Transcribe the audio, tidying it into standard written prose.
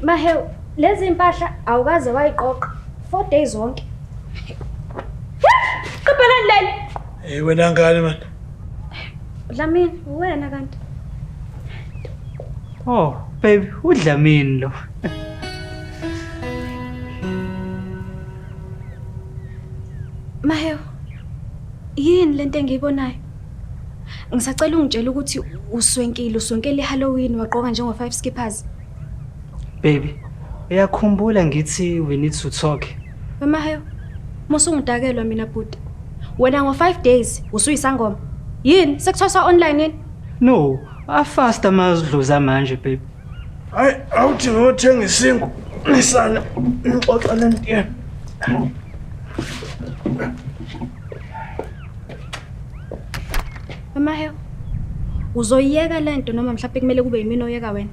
Mahew, lezi impahla awukaze wayiqoqa 4 days wonke. Qophelani leli. Wena ngani man? Dlamini, wena kanti. Oh, baby, uDlamini lo. Mahew, yini lento engiyibonayo? Ngisacela ungitshela ukuthi uswenkele iHalloween waqoka njengo 5 skippers. Baby, uyakhumbula ngithi we need to talk. Mahew, musungidakelwa mina bhuti. Wena ngo5 days usuyisangoma. Yini sekuthosa online yini? No, afast amazidluza manje baby. Hayi, awuthi ngothenga isingu nisana ngixoxa lento. Mahew, uzoyiyeka lento noma mhlawumbe kumele kube yimina oyeka wena?